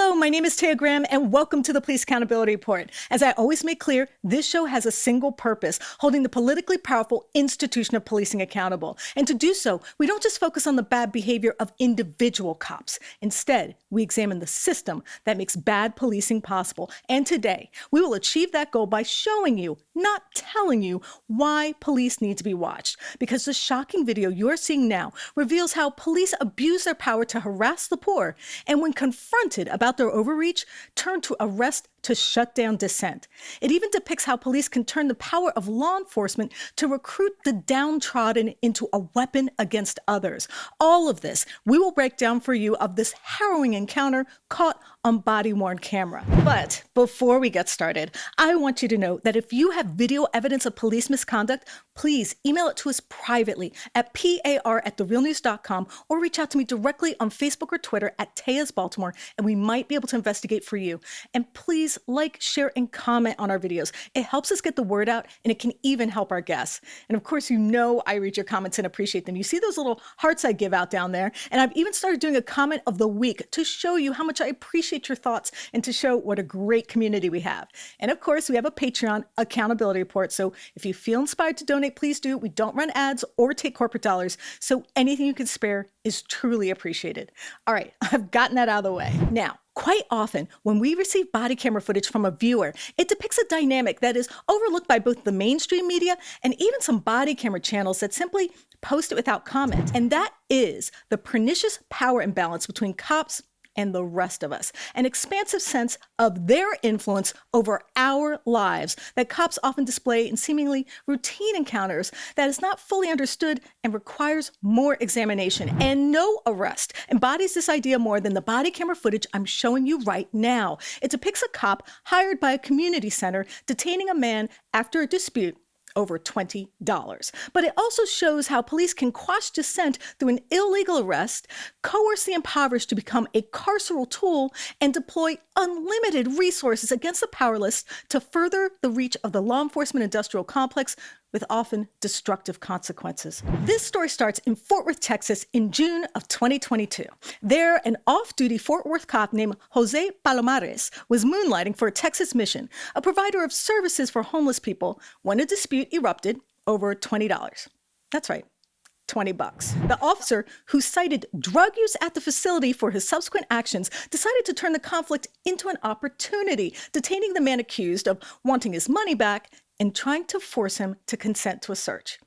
Hello, my name is Taya and welcome to the Police Accountability Report. As I always make clear, this show has a single purpose, holding the politically powerful institution of policing accountable. And to do so, we don't just focus on the bad behavior of individual cops. Instead, we examine the system that makes bad policing possible. And today, we will achieve that goal by showing you, not telling you, why police need to be watched. Because the shocking video you're seeing now reveals how police abuse their power to harass the poor, and when confronted about their overreach, turn to arrest to shut down dissent. It even depicts how police can turn the power of law enforcement to recruit the downtrodden into a weapon against others. All of this we will break down for you of this harrowing encounter caught on body-worn camera. But before we get started, I want you to know that if you have video evidence of police misconduct, please email it to us privately at par@therealnews.com or reach out to me directly on Facebook or Twitter at Taya's Baltimore, and we might be able to investigate for you. And please like, share, and comment on our videos. It helps us get the word out, and it can even help our guests. And of course, you know I read your comments and appreciate them. You see those little hearts I give out down there? And I've even started doing a comment of the week to show you how much I appreciate your thoughts and to show what a great community we have. And of course, we have a Patreon accountability report. So if you feel inspired to donate, please do. We don't run ads or take corporate dollars, so anything you can spare is truly appreciated. All right, I've gotten that out of the way. Now, quite often, when we receive body camera footage from a viewer, it depicts a dynamic that is overlooked by both the mainstream media and even some body camera channels that simply post it without comment. And that is the pernicious power imbalance between cops and the rest of us, an expansive sense of their influence over our lives that cops often display in seemingly routine encounters that is not fully understood and requires more examination. And no arrest embodies this idea more than the body camera footage I'm showing you right now. It depicts a cop hired by a community center detaining a man after a dispute over $20. But it also shows how police can quash dissent through an illegal arrest, coerce the impoverished to become a carceral tool, and deploy unlimited resources against the powerless to further the reach of the law enforcement industrial complex with often destructive consequences. This story starts in Fort Worth, Texas in June of 2022. There, an off-duty Fort Worth cop named Jose Palomares was moonlighting for a Texas mission, a provider of services for homeless people, when a dispute erupted over $20. That's right, $20. The officer, who cited drug use at the facility for his subsequent actions, decided to turn the conflict into an opportunity, detaining the man accused of wanting his money back and trying to force him to consent to a search.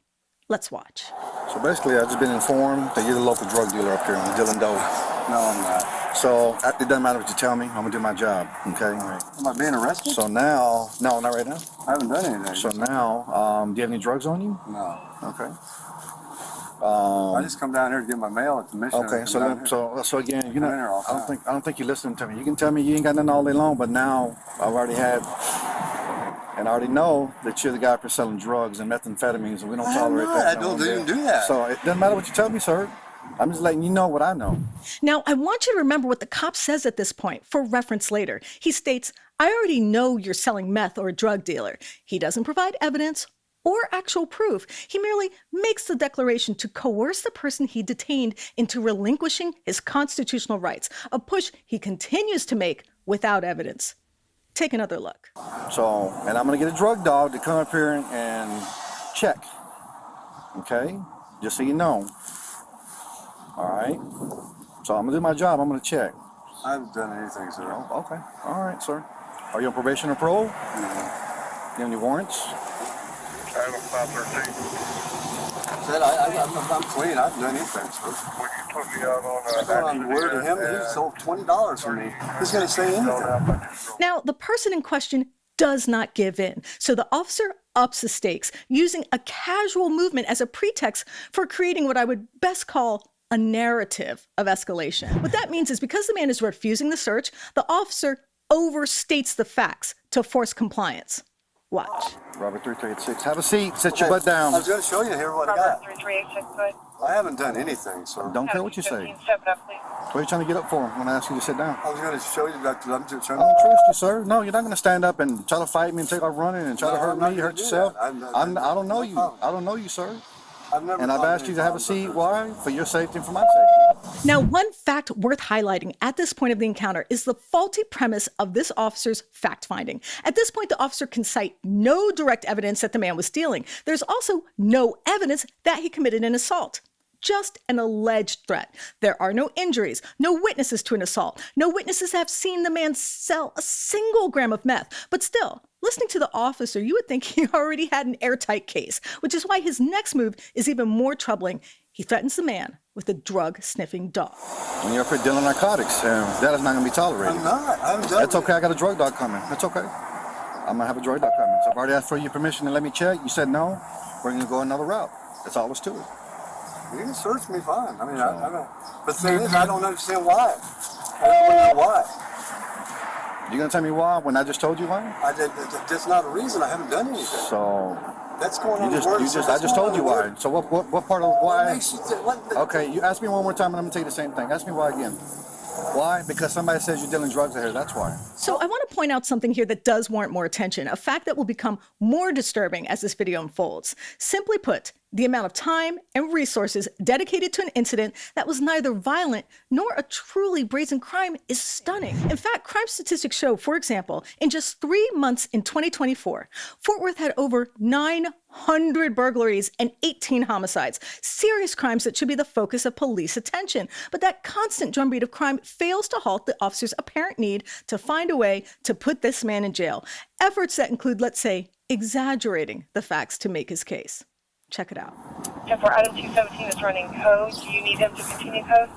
Let's watch. So basically, I've just been informed that you're the local drug dealer up here in Dillon Doe. No, I'm not. So it doesn't matter what you tell me. I'm gonna do my job. Okay. Right. Am I being arrested? So now, no, not right now. I haven't done anything. So now, do you have any drugs on you? No. Okay. I just come down here to get my mail at the mission. Okay. So again, you know, I don't think you're listening to me. You can tell me you ain't got nothing all day long, but now I've already had. And I already know that you're the guy for selling drugs and methamphetamines, and we don't tolerate that. I don't even do that. So it doesn't matter what you tell me, sir. I'm just letting you know what I know. Now, I want you to remember what the cop says at this point for reference later. He states, "I already know you're selling meth or a drug dealer." He doesn't provide evidence or actual proof. He merely makes the declaration to coerce the person he detained into relinquishing his constitutional rights, a push he continues to make without evidence. Take another look. So, and I'm gonna get a drug dog to come up here and check. Okay? Just so you know. All right? So I'm gonna do my job, I'm gonna check. I haven't done anything, sir. Oh, okay. All right, sir. Are you on probation or parole? No. You have any warrants? Item 513. Said I'm clean. I haven't done anything, sir. When you put me out on I thought on the word of him, he sold $20 for me. He's going to say anything. Now, the person in question does not give in. So the officer ups the stakes, using a casual movement as a pretext for creating what I would best call a narrative of escalation. What that means is because the man is refusing the search, the officer overstates the facts to force compliance. Watch. Robert 3386. Have a seat. Sit your butt down. I was going to show you here what I got. 3386, go ahead. I haven't done anything, sir. Don't care what you say. 15, step it up, please. What are you trying to get up for when I ask you to sit down? I was going to show you that I'm just trying I don't trust you, sir. No, you're not going to stand up and try to fight me and take off running and try to hurt me, hurt yourself. I don't know you. I don't know you, sir. I've never And I've caused asked any you to have a problems seat. up Why? For your safety and for my safety. Now, one fact worth highlighting at this point of the encounter is the faulty premise of this officer's fact-finding. At this point, the officer can cite no direct evidence that the man was stealing. There's also no evidence that he committed an assault. Just an alleged threat. There are no injuries, no witnesses to an assault, no witnesses have seen the man sell a single gram of meth. But still, listening to the officer, you would think he already had an airtight case, which is why his next move is even more troubling. He threatens the man with a drug-sniffing dog. When you're up here dealing narcotics, that is not going to be tolerated. I'm not. I'm done. That's okay. I got a drug dog coming. That's okay. I'm going to have a drug dog coming. So I've already asked for your permission to let me check. You said no. We're going to go another route. That's all there's to it. You can search me fine. I mean, I don't. But the thing is, I don't understand why. I don't want to know why. You going to tell me why when I just told you why? That's not a reason. I haven't done anything. So That's going on. I just told you why. So what part of why? What Okay, you ask me one more time and I'm going to tell you the same thing. Ask me why again. Why? Because somebody says you're dealing drugs out here. That's why. So I want to point out something here that does warrant more attention, a fact that will become more disturbing as this video unfolds. Simply put, the amount of time and resources dedicated to an incident that was neither violent nor a truly brazen crime is stunning. In fact, crime statistics show, for example, in just 3 months in 2024, Fort Worth had over 900 burglaries and 18 homicides, serious crimes that should be the focus of police attention. But that constant drumbeat of crime fails to halt the officer's apparent need to find a way to put this man in jail. Efforts that include, let's say, exaggerating the facts to make his case. Check it out. So for item 217 that's running code, do you need them to continue code?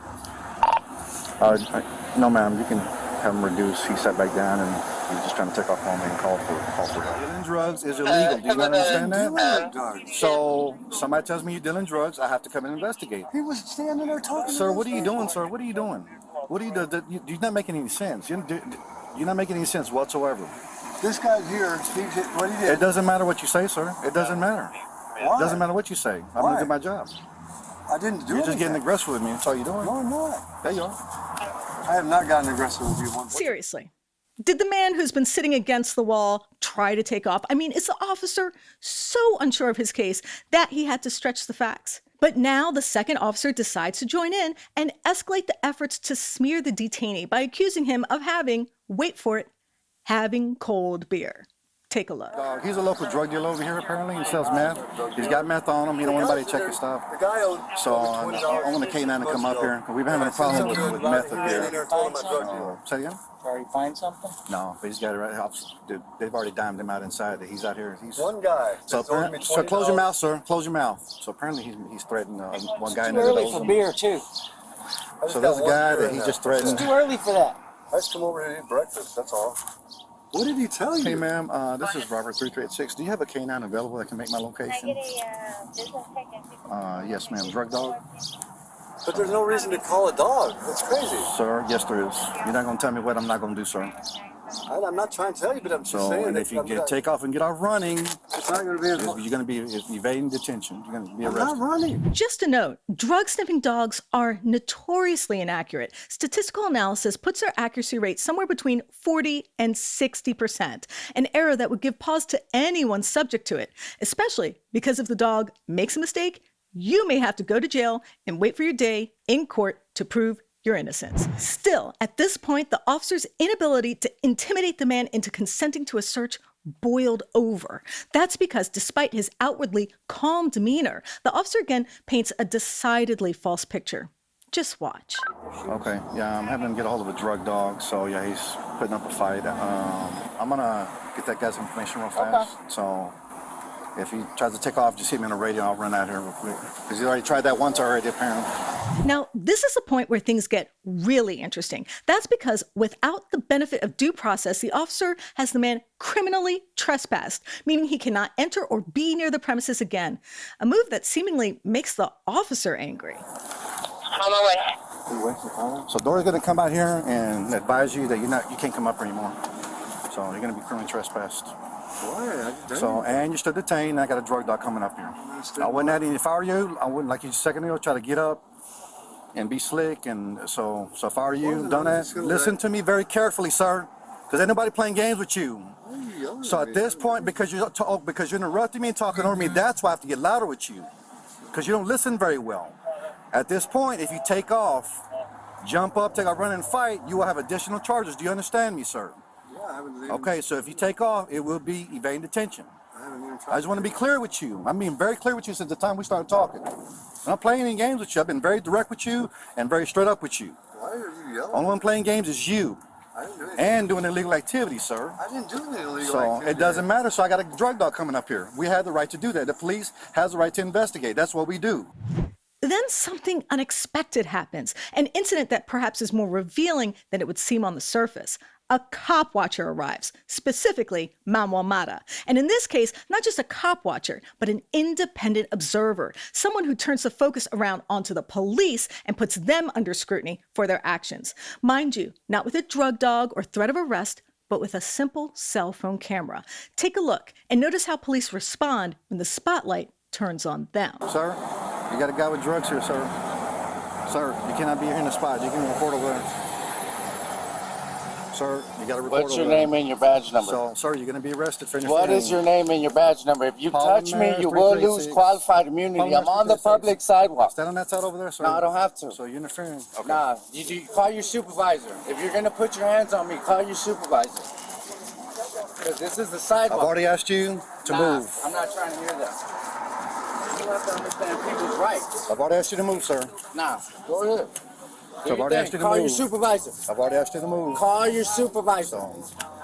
No, ma'am. You can have him reduce. He sat back down and he's just trying to take off on me and call for help. Dealing drugs is illegal. Do you not understand that? So somebody tells me you're dealing drugs, I have to come and investigate. He was standing there talking. Sir, what are you doing, sir? What are you doing? What are you doing? You're not making any sense. You're not making any sense whatsoever. This guy's here. What he did. It doesn't matter what you say, sir. It doesn't matter. Why? It doesn't matter what you say. I'm going to do my job. I didn't do it. You're just getting aggressive with me. That's all you're doing. No, I'm not. There you are. I have not gotten aggressive with you once. Seriously. Did the man who's been sitting against the wall try to take off? I mean, is the officer so unsure of his case that he had to stretch the facts? But now the second officer decides to join in and escalate the efforts to smear the detainee by accusing him of having, wait for it, having cold beer. Take a look. He's a local drug dealer over here, apparently. He sells meth. He's got meth on him. He don't want anybody to check his stuff. The guy owed So I want the K9 to come up here. We've been having a problem with meth up here. Say again? Already find something? No, but he's got it right. They've already dimed him out inside. He's out here. one guy. So close your mouth, sir. Close your mouth. So apparently he's threatened one guy. Too early for beer, too. So there's a guy that he just threatened. It's too early for that. I just come over here to eat breakfast. That's all. What did he tell you? Hey, ma'am, this is Robert 3386. Do you have a K9 available that can make my location? Can I get a business technician? Yes, ma'am. Drug dog? But there's no reason to call a dog. That's crazy. Sir, yes, there is. You're not going to tell me what I'm not going to do, sir. I'm not trying to tell you, but I'm just So, saying. and if you take off and get off running, it's not going to be as you're going to be evading detention. You're going to be I'm arrested. not running. Just a note, drug sniffing dogs are notoriously inaccurate. Statistical analysis puts their accuracy rate somewhere between 40 and 60%, an error that would give pause to anyone subject to it, especially because if the dog makes a mistake, you may have to go to jail and wait for your day in court to prove your innocence. Still, at this point, the officer's inability to intimidate the man into consenting to a search boiled over. That's because despite his outwardly calm demeanor, the officer again paints a decidedly false picture. Just watch. Okay, yeah, I'm having him get a hold of a drug dog, so yeah, he's putting up a fight. I'm going to get that guy's information real fast. Okay. So if he tries to take off, just hit me on the radio. I'll run out here real quick. Because he already tried that once already, apparently. Now, this is the point where things get really interesting. That's because without the benefit of due process, the officer has the man criminally trespassed, meaning he cannot enter or be near the premises again. A move that seemingly makes the officer angry. On my way. So Dory's going to come out here and advise you that you can't come up here anymore. So you're going to be criminally trespassed. Why? So, and you're still detained. I got a drug dog coming up here. I wouldn't have any, if I were you, I wouldn't, like you second ago, try to get up and be slick. And so if I were you, don't ask. Listen to me very carefully, sir, because ain't nobody playing games with you. So at this point, because you're interrupting me and talking over me, that's why I have to get louder with you, because you don't listen very well. At this point, if you take off, jump up, take a run and fight, you will have additional charges. Do you understand me, sir? Yeah, I haven't even. Okay, so if you take off, it will be evading detention. I haven't even I tried. just want to be clear with you. I'm being very clear with you since the time we started talking. I'm not playing any games with you. I've been very direct with you and very straight up with you. Why are you yelling? Only one playing games is you I didn't do anything. and doing illegal activity, sir. I didn't do any illegal So activity. it doesn't matter. So I got a drug dog coming up here. We had the right to do that. The police has the right to investigate. That's what we do. Then something unexpected happens, an incident that perhaps is more revealing than it would seem on the surface. A cop watcher arrives, specifically Manuel Mata. And in this case, not just a cop watcher, but an independent observer, someone who turns the focus around onto the police and puts them under scrutiny for their actions. Mind you, not with a drug dog or threat of arrest, but with a simple cell phone camera. Take a look and notice how police respond when the spotlight turns on them. Sir, you got a guy with drugs here, sir. Sir, you cannot be here in the spot. You can report over there. Sir, you got to report What's over your there. name and your badge number? So, sir, you're going to be arrested for What interfering. is your name and your badge number? If you touch me, Palomares you will lose 336. qualified immunity. I'm Palomares on the 336. public sidewalk. Stand on that side over there, sir. No, I don't have to. So you're interfering. Okay. Nah, you call your supervisor. If you're gonna put your hands on me, call your supervisor. Because this is the I've sidewalk. already asked you to move. I'm not trying to hear that. You have to understand people's rights. I've already asked you to move, sir. Nah, go ahead. Do I've your already thing. asked you to Call move. your supervisor. I've already asked you to move. Call your supervisor.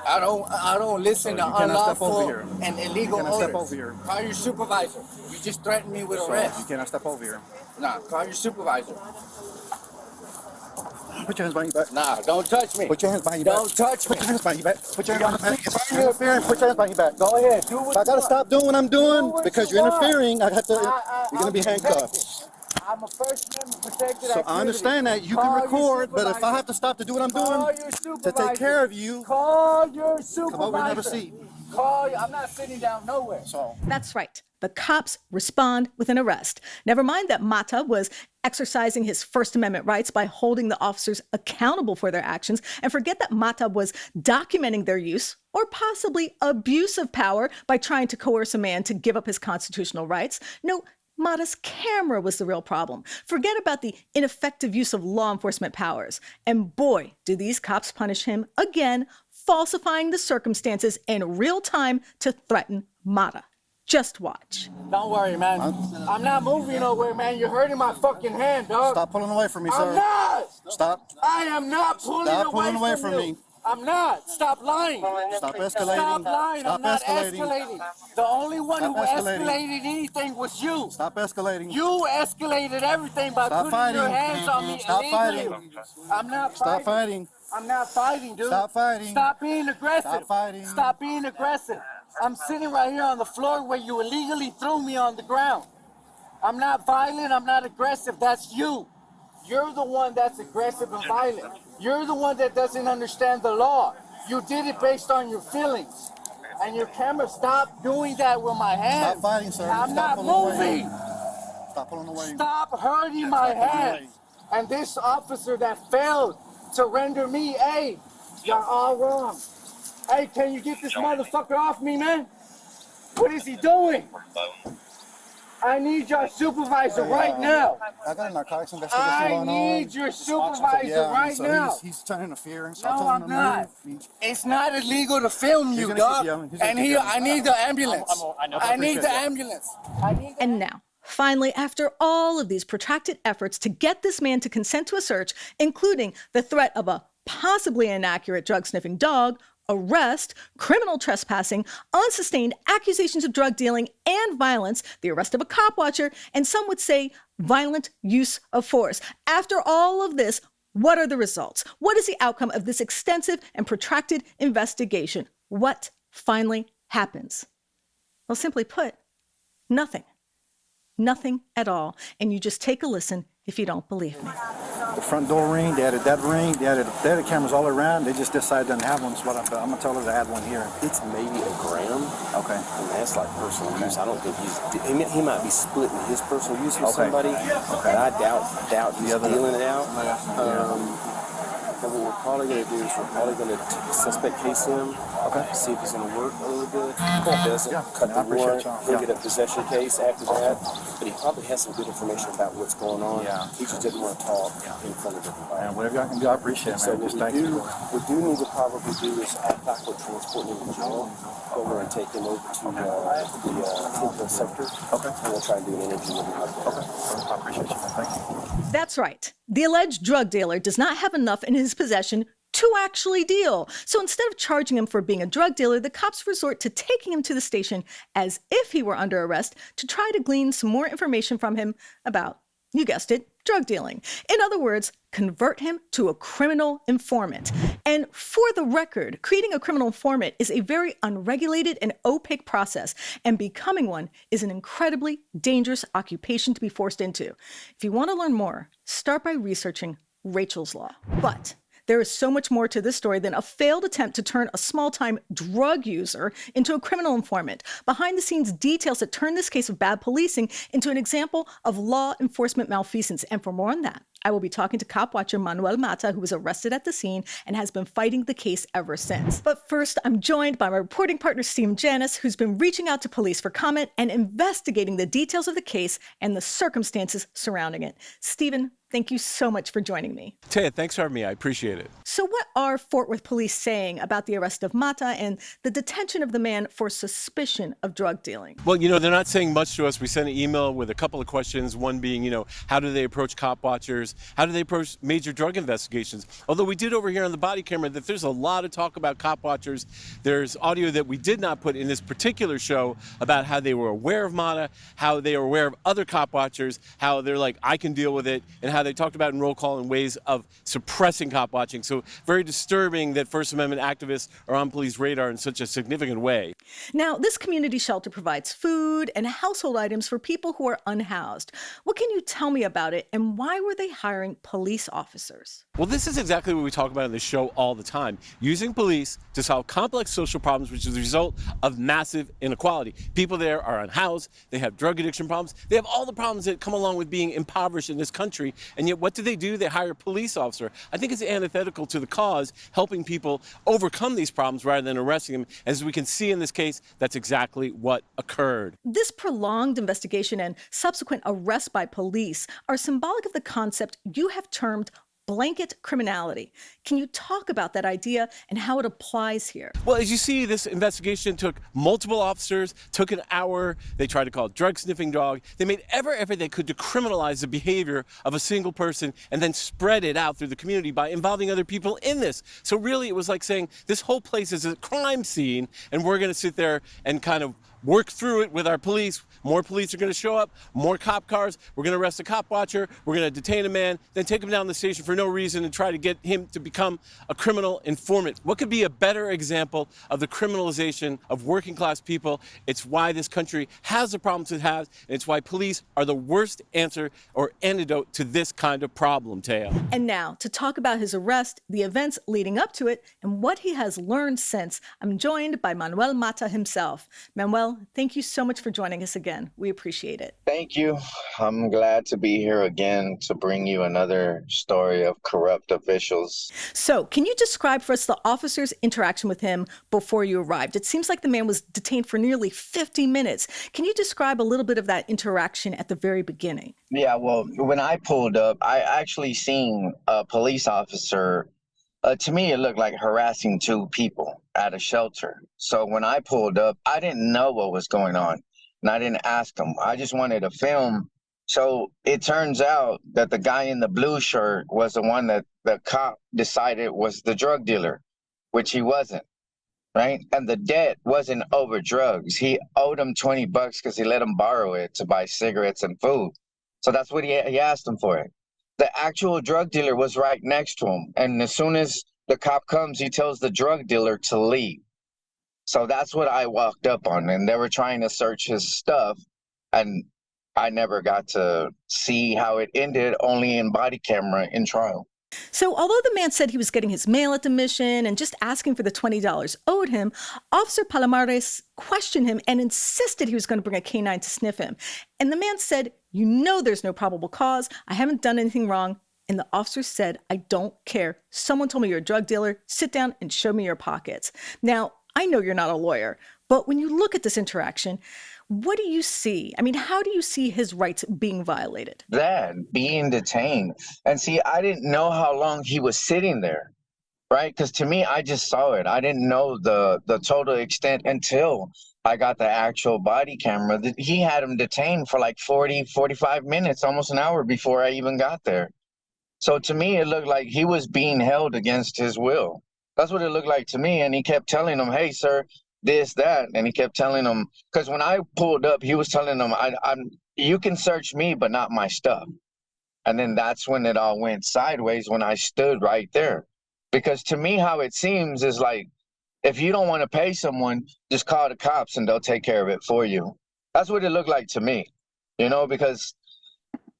I don't listen So to you cannot step over unlawful here. and illegal You cannot orders. step over here. Call your supervisor. You just threatened me with So arrest. you cannot step over here. Nah, call your supervisor. Put your hands behind your back. Nah, don't touch me. Put your hands behind your back. Don't touch me. Put your hands behind your back. Put your hands behind your back. You're interfering. Put your hands behind your back. Go ahead. Do what If I gotta you stop doing what I'm doing what because you you're want. interfering, I got to. want. You're gonna be I'm handcuffed. protected. I'm a First Amendment protected So I activity. understand that you Call can your record, but if I supervisor. have to stop to do what I'm Call doing your to supervisor. take care of you, Call your supervisor. come over and have a seat. I'm not sitting down nowhere. So That's right. The cops respond with an arrest. Never mind that Mata was exercising his First Amendment rights by holding the officers accountable for their actions. And forget that Mata was documenting their use or possibly abuse of power by trying to coerce a man to give up his constitutional rights. No, Mata's camera was the real problem. Forget about the ineffective use of law enforcement powers. And boy, do these cops punish him again, falsifying the circumstances in real time to threaten Mata. Just watch. Don't worry, man. I'm not moving nowhere, man. You're hurting my fucking hand, dog. stop pulling away from me, I'm sir. not. Stop. I am not pulling Stop pulling away from from you. me. I'm not. Stop lying. Stop escalating. Stop lying. Stop I'm not escalating. escalating. The only one Stop who escalating. escalated anything was you. Stop escalating. You escalated everything by Stop putting fighting. your hands on me Stop illegally. fighting. I'm not Stop fighting. fighting. I'm not fighting, dude. Stop fighting. Stop being aggressive. Stop fighting. Stop being aggressive. I'm sitting right here on the floor where you illegally threw me on the ground. I'm not violent. I'm not aggressive. That's you. You're the one that's aggressive and violent. You're the one that doesn't understand the law. You did it based on your feelings. And your camera, stop doing that with my hands. Stop fighting, sir. I'm Stop not pulling away. moving. Stop pulling away. Stop hurting my pulling away. hands. And this officer that failed to render me aid, you're all wrong. Hey, can you get this motherfucker off me, man? What is he doing? I need your supervisor right now. I got a narcotics investigation I going on. need your supervisor right so now. He's trying to interfere. So No, I told him I'm to not. move. It's not illegal to film you, gonna keep dog. yelling. He's gonna And keep yelling. I need the ambulance. I need the appreciate it. ambulance. I need the And now, finally, after all of these protracted efforts to get this man to consent to a search, including the threat of a possibly inaccurate drug-sniffing dog, arrest, criminal trespassing, unsustained accusations of drug dealing and violence, the arrest of a cop watcher, and some would say violent use of force. After all of this, what are the results? What is the outcome of this extensive and protracted investigation? What finally happens? Well, simply put, nothing. Nothing at all. And you just take a listen if you don't believe me. The front door ring, they added that ring, they added cameras all around. They just decided they didn't have one, so I'm gonna tell her to add one here. It's maybe a gram, Okay. and that's like personal use. I don't think he might be splitting his personal use with Okay. somebody, but I doubt he's other- dealing it out. And what we're probably going to do is we're probably going to suspect case him, see if he's going to work a little bit. If he doesn't, cut the warrant, he'll get a possession case after that. But he probably has some good information about what's going on. He just didn't want to talk in front of everybody. And whatever I can do, I appreciate it, man. So what we do need to probably do is act like we're transporting him to jail. Go over and take him over to the sector. And we'll try and do an interview with him. I appreciate you, man. Thank you. That's right. The alleged drug dealer does not have enough in his possession to actually deal. So instead of charging him for being a drug dealer, the cops resort to taking him to the station as if he were under arrest to try to glean some more information from him about, you guessed it, drug dealing. In other words, convert him to a criminal informant. And for the record, creating a criminal informant is a very unregulated and opaque process, and becoming one is an incredibly dangerous occupation to be forced into. If you want to learn more, start by researching Rachel's Law. But there is so much more to this story than a failed attempt to turn a small-time drug user into a criminal informant. Behind-the-scenes details that turn this case of bad policing into an example of law enforcement malfeasance. And for more on that, I will be talking to cop watcher Manuel Mata, who was arrested at the scene and has been fighting the case ever since. But first, I'm joined by my reporting partner, Janis, who's been reaching out to police for comment and investigating the details of the case and the circumstances surrounding it. Stephen, thank you so much for joining me. Taya, thanks for having me. I appreciate it. So what are Fort Worth police saying about the arrest of Mata and the detention of the man for suspicion of drug dealing? Well, they're not saying much to us. We sent an email with a couple of questions, one being, how do they approach cop watchers? How do they approach major drug investigations? Although we did overhear on the body camera that there's a lot of talk about cop watchers. There's audio that we did not put in this particular show about how they were aware of Mata, how they were aware of other cop watchers, how they're like, I can deal with it, and how they talked about in roll call in ways of suppressing cop watching. So very disturbing that First Amendment activists are on police radar in such a significant way. Now, this community shelter provides food and household items for people who are unhoused. What can you tell me about it, and why were they hiring police officers? Well, this is exactly what we talk about on this show all the time. Using police to solve complex social problems, which is the result of massive inequality. People there are unhoused, they have drug addiction problems, they have all the problems that come along with being impoverished in this country, and yet what do? They hire a police officer. I think it's antithetical to the cause, helping people overcome these problems rather than arresting them. As we can see in this case, that's exactly what occurred. This prolonged investigation and subsequent arrest by police are symbolic of the concept you have termed blanket criminality. Can you talk about that idea and how it applies here? Well, as you see, this investigation took multiple officers, took an hour. They tried to call a drug-sniffing dog. They made every effort they could to criminalize the behavior of a single person and then spread it out through the community by involving other people in this. So really, it was like saying this whole place is a crime scene, and we're going to sit there and kind of work through it with our police. More police are going to show up, more cop cars. We're going to arrest a cop watcher. We're going to detain a man, then take him down the station for no reason and try to get him to become a criminal informant. What could be a better example of the criminalization of working class people? It's why this country has the problems it has, and it's why police are the worst answer or antidote to this kind of problem, Taya. And now, to talk about his arrest, the events leading up to it, and what he has learned since, I'm joined by Manuel Mata himself. Manuel, thank you so much for joining us again. We appreciate it. Thank you. I'm glad to be here again to bring you another story of corrupt officials. So, can you describe for us the officer's interaction with him before you arrived? It seems like the man was detained for nearly 50 minutes. Can you describe a little bit of that interaction at the very beginning? Yeah, well, when I pulled up, I actually seen a police officer. To me, it looked like harassing two people at a shelter. So when I pulled up, I didn't know what was going on, and I didn't ask him. I just wanted to film. So it turns out that the guy in the blue shirt was the one that the cop decided was the drug dealer, which he wasn't, right? And the debt wasn't over drugs. He owed him $20 because he let him borrow it to buy cigarettes and food. So that's what he asked him for it. The actual drug dealer was right next to him. And as soon as the cop comes, he tells the drug dealer to leave. So that's what I walked up on. And they were trying to search his stuff. And I never got to see how it ended, only in body camera in trial. So although the man said he was getting his mail at the mission and just asking for the $20 owed him, Officer Palomares questioned him and insisted he was going to bring a canine to sniff him. And the man said, "You know there's no probable cause. I haven't done anything wrong. And the officer said, I don't care. Someone told me you're a drug dealer. Sit down and show me your pockets. Now, I know you're not a lawyer, but when you look at this interaction, what do you see? I mean, how do you see his rights being violated? That being detained. And see, I didn't know how long he was sitting there, right? Because to me, I just saw it. I didn't know the total extent until I got the actual body camera. He had him detained for like 40, 45 minutes, almost an hour before I even got there. So to me, it looked like he was being held against his will. That's what it looked like to me. And he kept telling him, hey, sir, this, that. And he kept telling him, because when I pulled up, he was telling him, you can search me, but not my stuff. And then that's when it all went sideways when I stood right there. Because to me, how it seems is like, if you don't want to pay someone, just call the cops and they'll take care of it for you. That's what it looked like to me, you know, because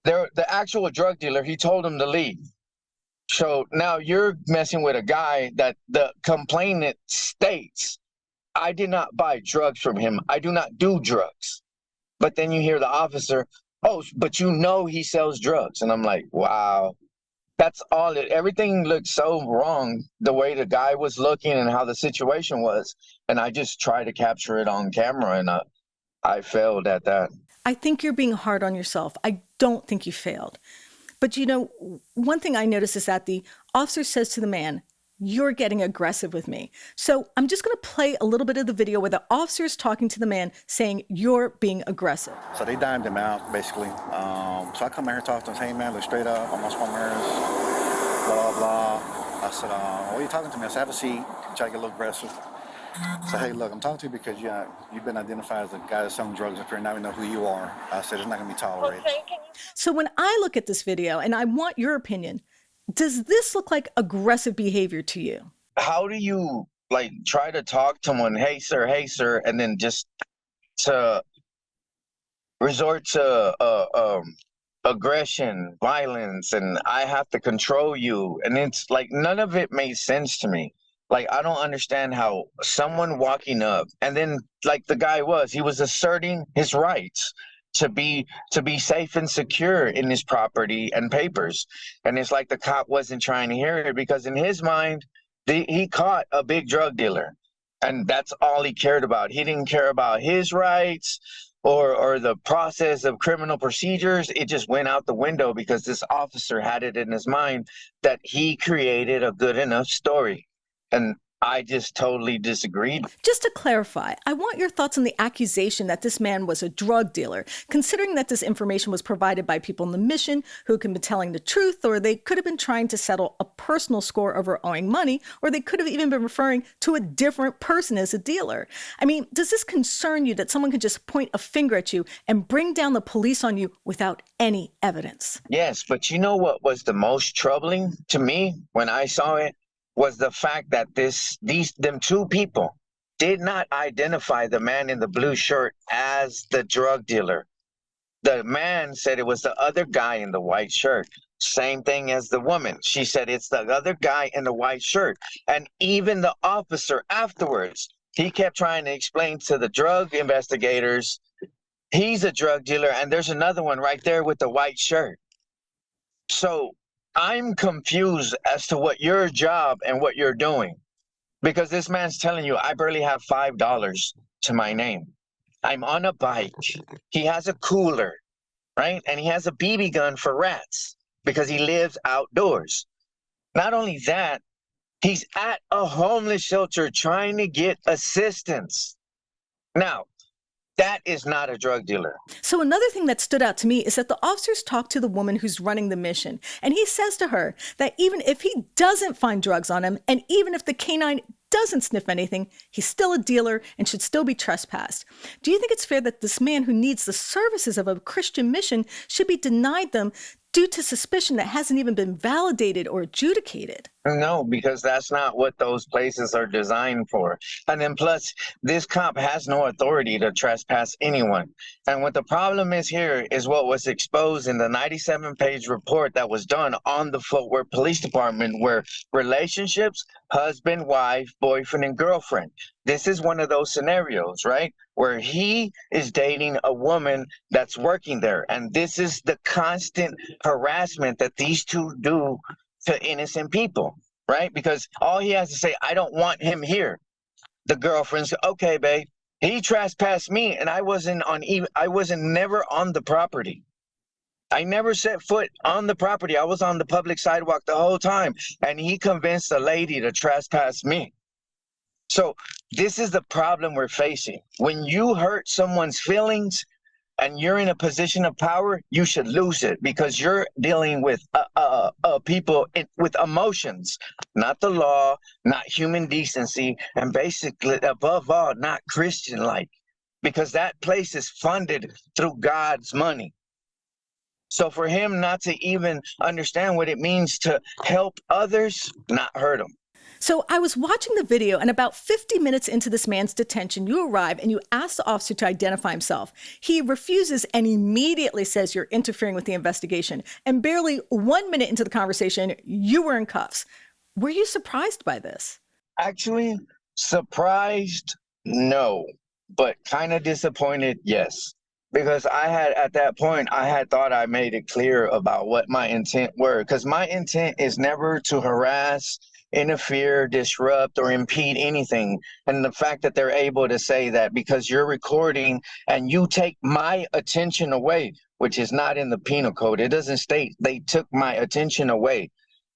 the actual drug dealer, he told him to leave. So now you're messing with a guy that the complainant states, I did not buy drugs from him. I do not do drugs. But then you hear the officer, oh, but you know he sells drugs. And I'm like, wow, that's all it, everything looked so wrong, the way the guy was looking and how the situation was. And I just tried to capture it on camera, and I failed at that. I think you're being hard on yourself. I don't think you failed. But you know, one thing I noticed is that the officer says to the man, you're getting aggressive with me. So I'm just going to play a little bit of the video where the officer is talking to the man saying, you're being aggressive. So they dimed him out, basically. So I come in here, talk to him, hey man, look straight up, I'm on Palomares, blah, blah. I said, what are you talking to me? I said, have a seat. Try to get a little aggressive. I said, hey, look, I'm talking to you because you've been identified as the guy that's selling drugs up here. Now we know who you are. I said, it's not going to be tolerated. So when I look at this video, and I want your opinion, does this look like aggressive behavior to you? How do you like try to talk to someone, hey sir, and then just to resort to aggression, violence, and I have to control you? And it's like none of it made sense to me. Like, I don't understand how someone walking up, and then like the guy he was asserting his rights to be safe and secure in his property and papers. And it's like the cop wasn't trying to hear it, because in his mind, he caught a big drug dealer, and that's all he cared about. He didn't care about his rights or the process of criminal procedures. It just went out the window because this officer had it in his mind that he created a good enough story. And I just totally disagreed. Just to clarify, I want your thoughts on the accusation that this man was a drug dealer, considering that this information was provided by people in the mission who could be telling the truth, or they could have been trying to settle a personal score over owing money, or they could have even been referring to a different person as a dealer. I mean, does this concern you that someone could just point a finger at you and bring down the police on you without any evidence? Yes, but you know what was the most troubling to me when I saw it? Was the fact that them two people did not identify the man in the blue shirt as the drug dealer. The man said it was the other guy in the white shirt. Same thing as the woman. She said it's the other guy in the white shirt. And even the officer afterwards, he kept trying to explain to the drug investigators, he's a drug dealer, and there's another one right there with the white shirt. So I'm confused as to what your job and what you're doing, because this man's telling you, I barely have $5 to my name. I'm on a bike. He has a cooler, right? And he has a BB gun for rats because he lives outdoors. Not only that, he's at a homeless shelter trying to get assistance. Now, that is not a drug dealer. So another thing that stood out to me is that the officers talked to the woman who's running the mission. And he says to her that even if he doesn't find drugs on him, and even if the canine doesn't sniff anything, he's still a dealer and should still be trespassed. Do you think it's fair that this man who needs the services of a Christian mission should be denied them due to suspicion that hasn't even been validated or adjudicated? No, because that's not what those places are designed for. And then plus, this cop has no authority to trespass anyone. And what the problem is here is what was exposed in the 97-page report that was done on the Fort Worth Police Department, where relationships, husband, wife, boyfriend, and girlfriend, this is one of those scenarios, right? Where he is dating a woman that's working there. And this is the constant harassment that these two do to innocent people, right? Because all he has to say, I don't want him here. The girlfriend's, okay, babe. He trespassed me and I wasn't never on the property. I never set foot on the property. I was on the public sidewalk the whole time. And he convinced a lady to trespass me. So this is the problem we're facing. When you hurt someone's feelings and you're in a position of power, you should lose it because you're dealing with people with emotions, not the law, not human decency, and basically, above all, not Christian-like, because that place is funded through God's money. So for him not to even understand what it means to help others, not hurt them. So I was watching the video, and about 50 minutes into this man's detention, you arrive and you ask the officer to identify himself. He refuses and immediately says you're interfering with the investigation. And barely 1 minute into the conversation, you were in cuffs. Were you surprised by this? Actually, surprised, no, but kind of disappointed, yes. Because at that point, I had thought I made it clear about what my intent were. Because my intent is never to harass, interfere, disrupt, or impede anything. And the fact that they're able to say that because you're recording and you take my attention away, which is not in the penal code, it doesn't state they took my attention away.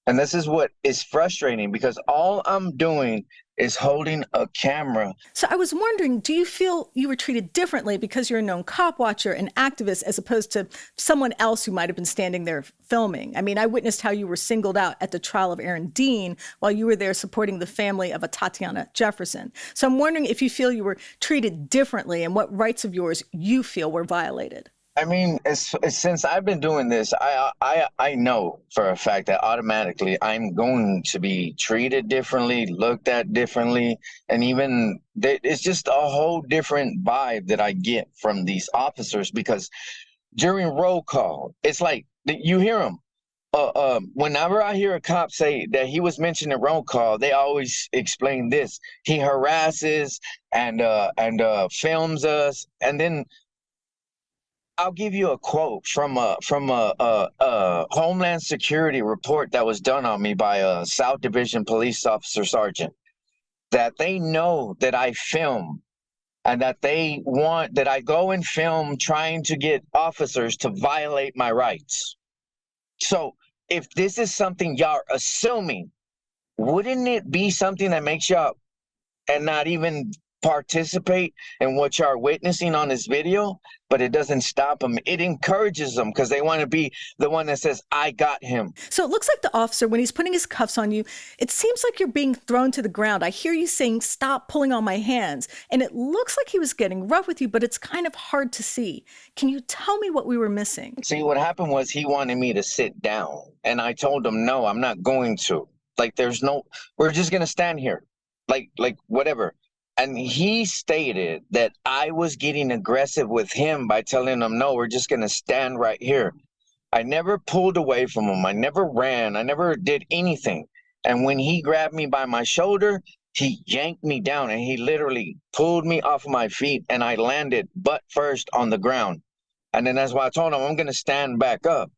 And this is what is frustrating because all I'm doing is holding a camera. So I was wondering, do you feel you were treated differently because you're a known cop watcher and activist as opposed to someone else who might have been standing there filming? I mean, I witnessed how you were singled out at the trial of Aaron Dean while you were there supporting the family of a Tatiana Jefferson. So I'm wondering if you feel you were treated differently and what rights of yours you feel were violated. I mean, since I've been doing this, I know for a fact that automatically I'm going to be treated differently, looked at differently, and even it's just a whole different vibe that I get from these officers because during roll call, it's like you hear them. Whenever I hear a cop say that he was mentioned in roll call, they always explain this: he harasses and films us, and then. I'll give you a quote from a Homeland Security report that was done on me by a South Division police officer sergeant, that they know that I film and that they want that I go and film trying to get officers to violate my rights. So if this is something y'all are assuming, wouldn't it be something that makes y'all and not even participate in what you're witnessing on this video? But it doesn't stop them. It encourages them because they want to be the one that says, I got him. So it looks like the officer, when he's putting his cuffs on you, it seems like you're being thrown to the ground. I hear you saying, stop pulling on my hands. And it looks like he was getting rough with you, but it's kind of hard to see. Can you tell me what we were missing? See, what happened was he wanted me to sit down. And I told him, no, I'm not going to. Like, we're just going to stand here. Like whatever. And he stated that I was getting aggressive with him by telling him, no, we're just going to stand right here. I never pulled away from him. I never ran. I never did anything. And when he grabbed me by my shoulder, he yanked me down and he literally pulled me off of my feet and I landed butt first on the ground. And then that's why I told him I'm going to stand back up.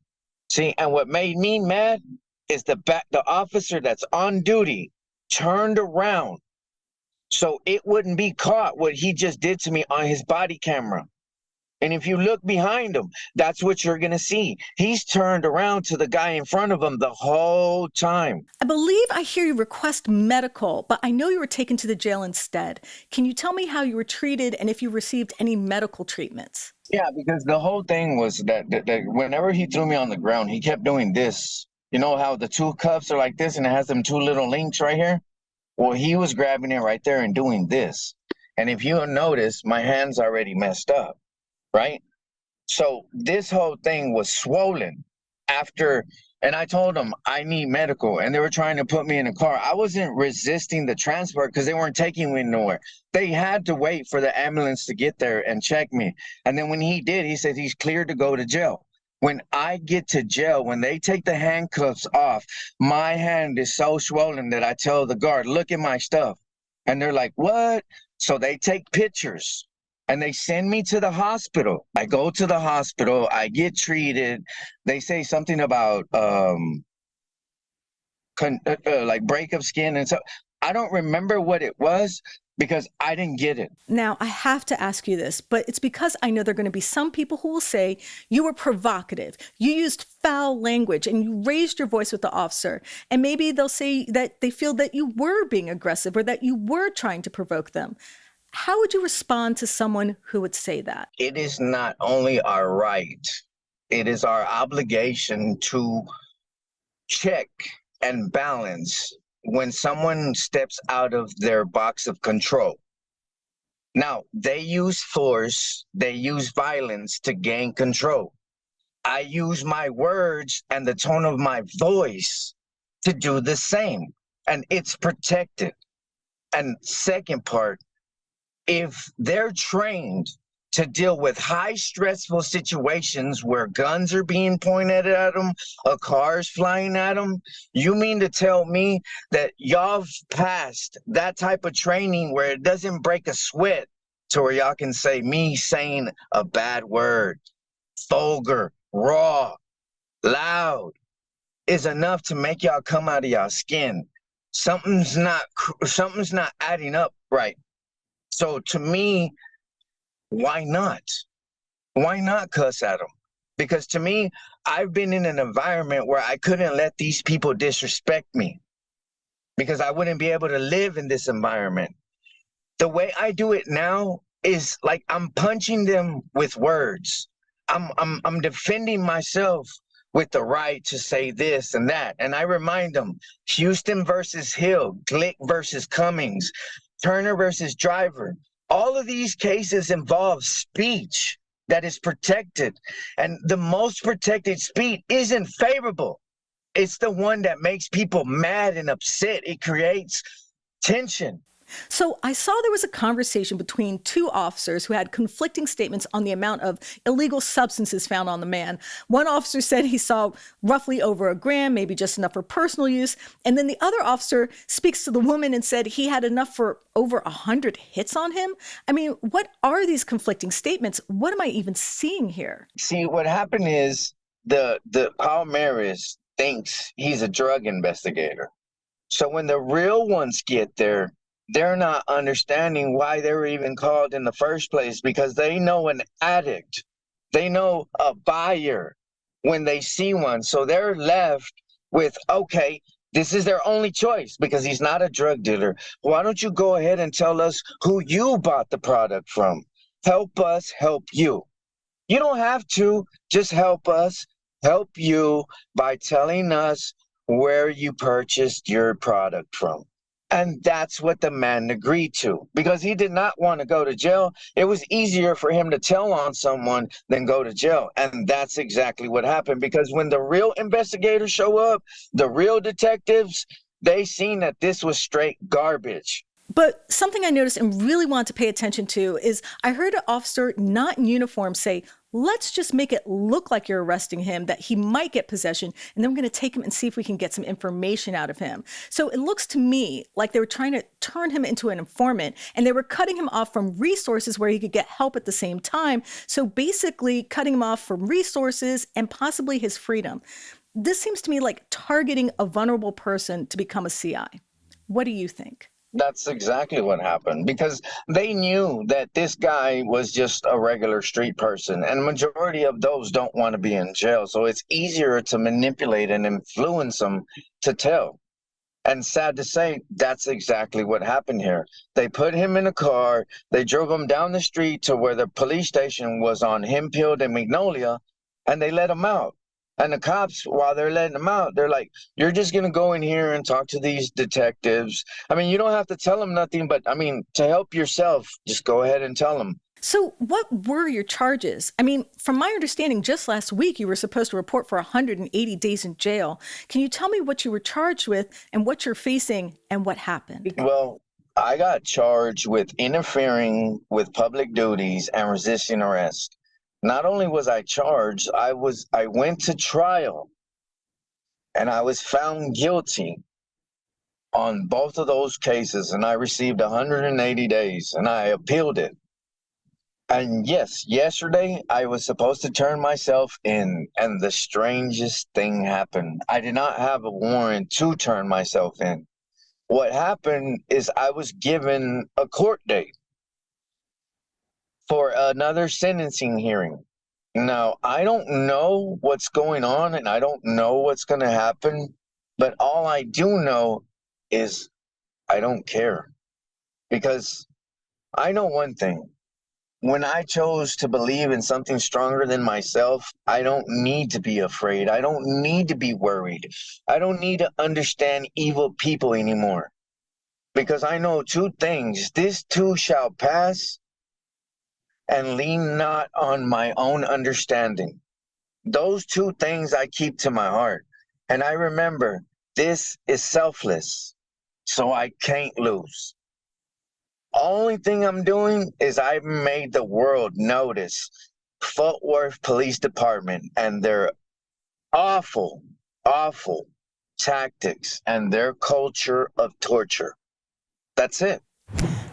See, and what made me mad is the officer that's on duty turned around so it wouldn't be caught what he just did to me on his body camera. And if you look behind him, that's what you're going to see. He's turned around to the guy in front of him the whole time. I believe I hear you request medical, but I know you were taken to the jail instead. Can you tell me how you were treated and if you received any medical treatments? Yeah, because the whole thing was that whenever he threw me on the ground, he kept doing this. You know how the two cuffs are like this and it has them two little links right here? Well, he was grabbing it right there and doing this. And if you notice, my hand's already messed up, right? So this whole thing was swollen after, and I told them I need medical, and they were trying to put me in a car. I wasn't resisting the transport because they weren't taking me nowhere. They had to wait for the ambulance to get there and check me. And then when he did, he said he's cleared to go to jail. When I get to jail, when they take the handcuffs off, my hand is so swollen that I tell the guard, look at my stuff. And they're like, what? So they take pictures and they send me to the hospital. I go to the hospital, I get treated. They say something about like break of skin and so I don't remember what it was because I didn't get it. Now, I have to ask you this, but it's because I know there are going to be some people who will say you were provocative, you used foul language, and you raised your voice with the officer. And maybe they'll say that they feel that you were being aggressive or that you were trying to provoke them. How would you respond to someone who would say that? It is not only our right, it is our obligation to check and balance when someone steps out of their box of control. Now, they use force, they use violence to gain control. I use my words and the tone of my voice to do the same, and it's protected. And second part, if they're trained to deal with high stressful situations where guns are being pointed at them, a car's flying at them, you mean to tell me that y'all passed that type of training where it doesn't break a sweat to where y'all can say me saying a bad word, vulgar, raw, loud, is enough to make y'all come out of y'all skin? Something's not adding up right. So to me, why not? Why not cuss at them? Because to me, I've been in an environment where I couldn't let these people disrespect me because I wouldn't be able to live in this environment. The way I do it now is like I'm punching them with words. I'm defending myself with the right to say this and that. And I remind them, Houston versus Hill, Glick versus Cummings, Turner versus Driver. All of these cases involve speech that is protected. And the most protected speech isn't favorable. It's the one that makes people mad and upset. It creates tension. So I saw there was a conversation between two officers who had conflicting statements on the amount of illegal substances found on the man. One officer said he saw roughly over a gram, maybe just enough for personal use. And then the other officer speaks to the woman and said he had enough for over 100 hits on him. I mean, what are these conflicting statements? What am I even seeing here? See, what happened is the Palomares thinks he's a drug investigator. So when the real ones get there, they're not understanding why they were even called in the first place because they know an addict. They know a buyer when they see one. So they're left with, okay, this is their only choice because he's not a drug dealer. Why don't you go ahead and tell us who you bought the product from? Help us help you. You don't have to. Just help us help you by telling us where you purchased your product from. And that's what the man agreed to because he did not want to go to jail. It was easier for him to tell on someone than go to jail. And that's exactly what happened because when the real investigators show up, the real detectives, they seen that this was straight garbage. But something I noticed and really want to pay attention to is I heard an officer not in uniform say, let's just make it look like you're arresting him, that he might get possession, and then we're going to take him and see if we can get some information out of him. So it looks to me like they were trying to turn him into an informant, and they were cutting him off from resources where he could get help at the same time. So basically cutting him off from resources and possibly his freedom. This seems to me like targeting a vulnerable person to become a CI. What do you think? That's exactly what happened because they knew that this guy was just a regular street person and majority of those don't want to be in jail. So it's easier to manipulate and influence them to tell. And sad to say, that's exactly what happened here. They put him in a car. They drove him down the street to where the police station was on Hempfield and Magnolia, and they let him out. And the cops, while they're letting them out, they're like, you're just going to go in here and talk to these detectives. I mean, you don't have to tell them nothing, but I mean, to help yourself, just go ahead and tell them. So what were your charges? I mean, from my understanding, just last week, you were supposed to report for 180 days in jail. Can you tell me what you were charged with and what you're facing and what happened? Well, I got charged with interfering with public duties and resisting arrest. Not only was I charged, I went to trial and I was found guilty on both of those cases, and I received 180 days, and I appealed it. And yes, yesterday I was supposed to turn myself in, and the strangest thing happened. I did not have a warrant to turn myself in. What happened is I was given a court date for another sentencing hearing. Now, I don't know what's going on, and I don't know what's going to happen, but all I do know is I don't care. Because I know one thing. When I chose to believe in something stronger than myself, I don't need to be afraid. I don't need to be worried. I don't need to understand evil people anymore. Because I know two things. This too shall pass, and lean not on my own understanding. Those two things I keep to my heart. And I remember, this is selfless, so I can't lose. Only thing I'm doing is I've made the world notice Fort Worth Police Department and their awful, awful tactics and their culture of torture. That's it.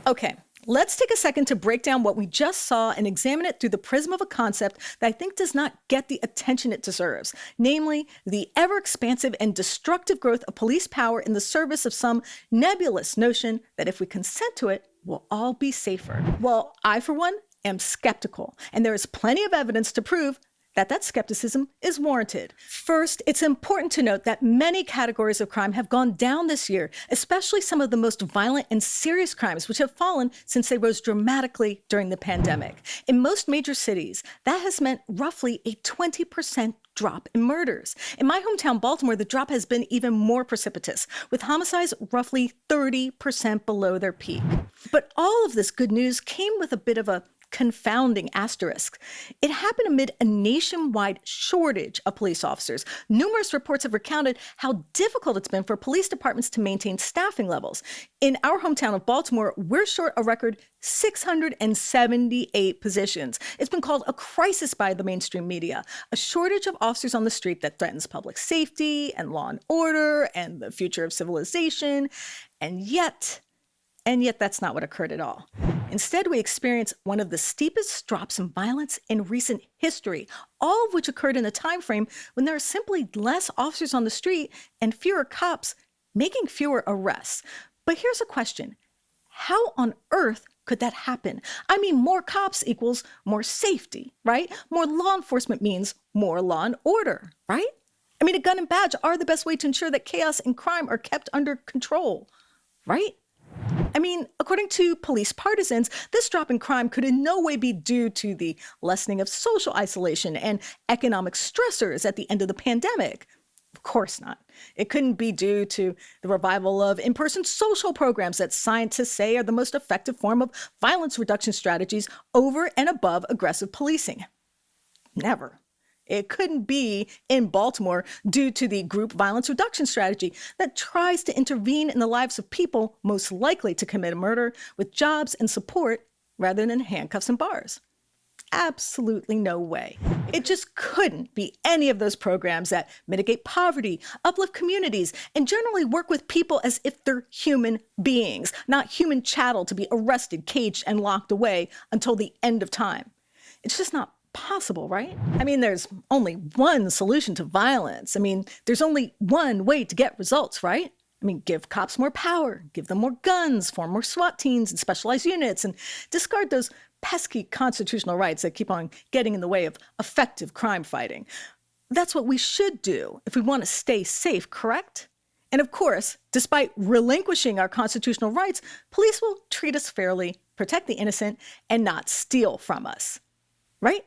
Okay, let's take a second to break down what we just saw and examine it through the prism of a concept that I think does not get the attention it deserves, namely the ever-expansive and destructive growth of police power in the service of some nebulous notion that if we consent to it, we'll all be safer. Well, I, for one, am skeptical, and there is plenty of evidence to prove that skepticism is warranted. First, it's important to note that many categories of crime have gone down this year, especially some of the most violent and serious crimes, which have fallen since they rose dramatically during the pandemic. In most major cities, that has meant roughly a 20% drop in murders. In my hometown, Baltimore, the drop has been even more precipitous, with homicides roughly 30% below their peak. But all of this good news came with a bit of a confounding asterisk. It happened amid a nationwide shortage of police officers. Numerous reports have recounted how difficult it's been for police departments to maintain staffing levels. In our hometown of Baltimore, we're short a record 678 positions. It's been called a crisis by the mainstream media, a shortage of officers on the street that threatens public safety and law and order and the future of civilization. And yet that's not what occurred at all. Instead, we experienced one of the steepest drops in violence in recent history, all of which occurred in a time frame when there are simply less officers on the street and fewer cops making fewer arrests. But here's a question. How on earth could that happen? I mean, more cops equals more safety, right? More law enforcement means more law and order, right? I mean, a gun and badge are the best way to ensure that chaos and crime are kept under control, right? I mean, according to police partisans, this drop in crime could in no way be due to the lessening of social isolation and economic stressors at the end of the pandemic. Of course not. It couldn't be due to the revival of in-person social programs that scientists say are the most effective form of violence reduction strategies over and above aggressive policing. Never. It couldn't be in Baltimore due to the group violence reduction strategy that tries to intervene in the lives of people most likely to commit a murder with jobs and support rather than handcuffs and bars. Absolutely no way. It just couldn't be any of those programs that mitigate poverty, uplift communities, and generally work with people as if they're human beings, not human chattel to be arrested, caged, and locked away until the end of time. It's just not possible, right? I mean, there's only one solution to violence. I mean, there's only one way to get results, right? I mean, give cops more power, give them more guns, form more SWAT teams and specialized units, and discard those pesky constitutional rights that keep on getting in the way of effective crime fighting. That's what we should do if we want to stay safe, correct? And of course, despite relinquishing our constitutional rights, police will treat us fairly, protect the innocent, and not steal from us, right?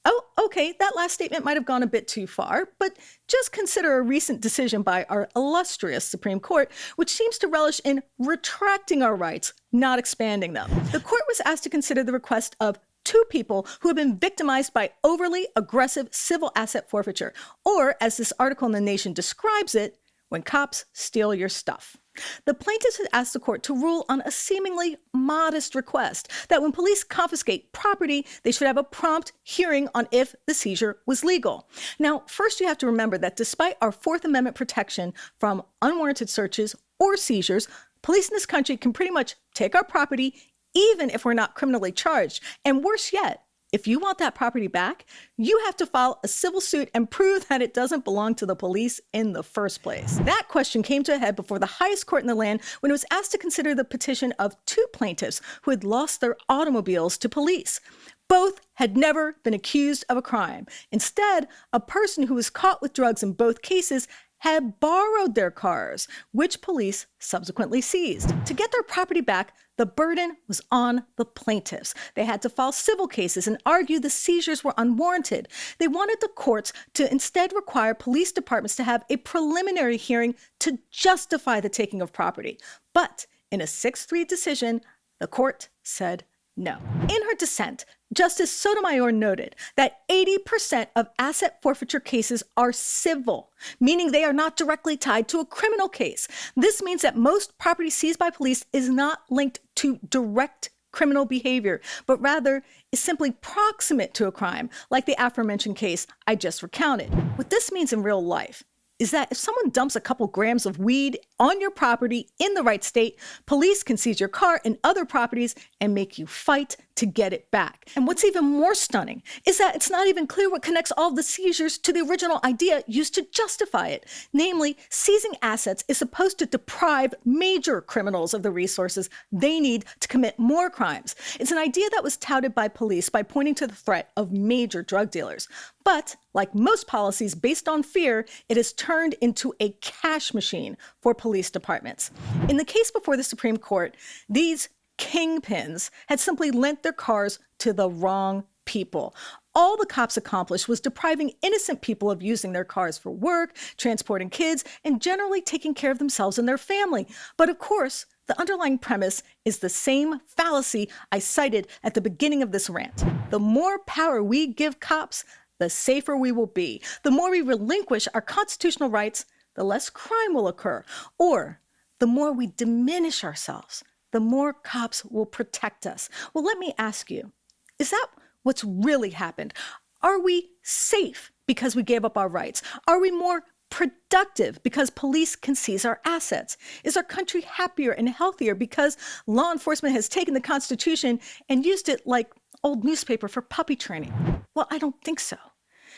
Oh, okay, that last statement might have gone a bit too far, but just consider a recent decision by our illustrious Supreme Court, which seems to relish in retracting our rights, not expanding them. The court was asked to consider the request of two people who have been victimized by overly aggressive civil asset forfeiture, or as this article in The Nation describes it, when cops steal your stuff. The plaintiffs had asked the court to rule on a seemingly modest request that when police confiscate property, they should have a prompt hearing on if the seizure was legal. Now, first you have to remember that despite our Fourth Amendment protection from unwarranted searches or seizures, police in this country can pretty much take our property even if we're not criminally charged. And worse yet, if you want that property back, you have to file a civil suit and prove that it doesn't belong to the police in the first place. That question came to a head before the highest court in the land when it was asked to consider the petition of two plaintiffs who had lost their automobiles to police. Both had never been accused of a crime. Instead, a person who was caught with drugs in both cases had borrowed their cars, which police subsequently seized. To get their property back, the burden was on the plaintiffs. They had to file civil cases and argue the seizures were unwarranted. They wanted the courts to instead require police departments to have a preliminary hearing to justify the taking of property. But in a 6-3 decision, the court said no. In her dissent, Justice Sotomayor noted that 80% of asset forfeiture cases are civil, meaning they are not directly tied to a criminal case. This means that most property seized by police is not linked to direct criminal behavior, but rather is simply proximate to a crime, like the aforementioned case I just recounted. What this means in real life is that if someone dumps a couple grams of weed on your property in the right state, police can seize your car and other properties and make you fight to get it back. And what's even more stunning is that it's not even clear what connects all of the seizures to the original idea used to justify it. Namely, seizing assets is supposed to deprive major criminals of the resources they need to commit more crimes. It's an idea that was touted by police by pointing to the threat of major drug dealers. But like most policies based on fear, it has turned into a cash machine for police departments. In the case before the Supreme Court, these kingpins had simply lent their cars to the wrong people. All the cops accomplished was depriving innocent people of using their cars for work, transporting kids, and generally taking care of themselves and their family. But of course, the underlying premise is the same fallacy I cited at the beginning of this rant. The more power we give cops, the safer we will be. The more we relinquish our constitutional rights, the less crime will occur. Or the more we diminish ourselves, the more cops will protect us. Well, let me ask you, is that what's really happened? Are we safe because we gave up our rights? Are we more productive because police can seize our assets? Is our country happier and healthier because law enforcement has taken the Constitution and used it like old newspaper for puppy training? Well, I don't think so.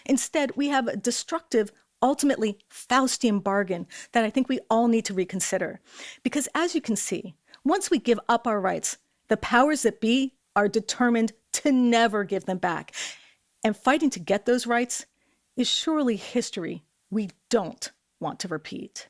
Instead, we have a destructive, ultimately Faustian bargain that I think we all need to reconsider. Because as you can see, once we give up our rights, the powers that be are determined to never give them back. And fighting to get those rights is surely history we don't want to repeat.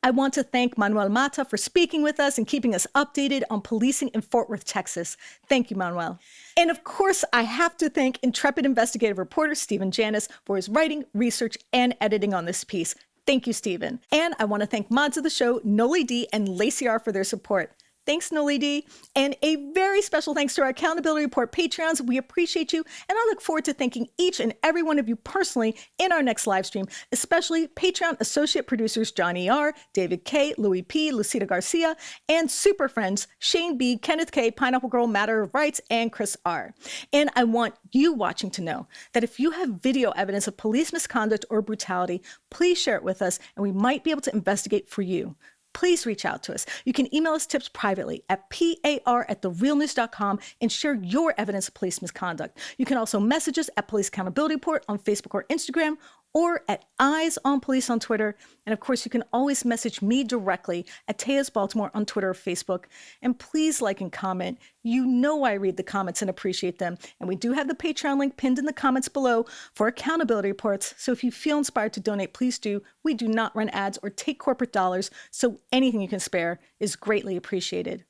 I want to thank Manuel Mata for speaking with us and keeping us updated on policing in Fort Worth, Texas. Thank you, Manuel. And of course, I have to thank intrepid investigative reporter Stephen Janis for his writing, research, and editing on this piece. Thank you, Stephen. And I want to thank mods of the show, Noli D and Lacey R, for their support. Thanks, Noli D. And a very special thanks to our Accountability Report Patreons. We appreciate you, and I look forward to thanking each and every one of you personally in our next live stream, especially Patreon associate producers Johnny R, David K, Louis P, Lucita Garcia, and super friends Shane B, Kenneth K, Pineapple Girl, Matter of Rights, and Chris R. And I want you watching to know that if you have video evidence of police misconduct or brutality, please share it with us, and we might be able to investigate for you. Please reach out to us. You can email us tips privately at par@therealnews.com and share your evidence of police misconduct. You can also message us at Police Accountability Report on Facebook or Instagram, or at Eyes on Police on Twitter. And of course, you can always message me directly at Taya's Baltimore on Twitter or Facebook. And please like and comment. You know I read the comments and appreciate them. And we do have the Patreon link pinned in the comments below for accountability reports. So if you feel inspired to donate, please do. We do not run ads or take corporate dollars, so anything you can spare is greatly appreciated.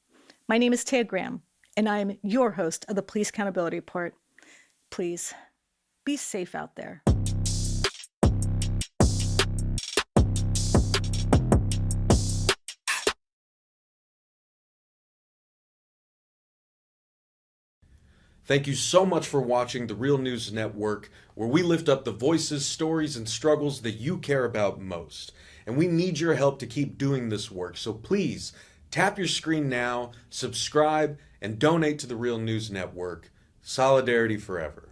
My name is Taya Graham, and I am your host of the Police Accountability Report. Please be safe out there. Thank you so much for watching The Real News Network, where we lift up the voices, stories, and struggles that you care about most. And we need your help to keep doing this work. So please, tap your screen now, subscribe, and donate to The Real News Network. Solidarity forever.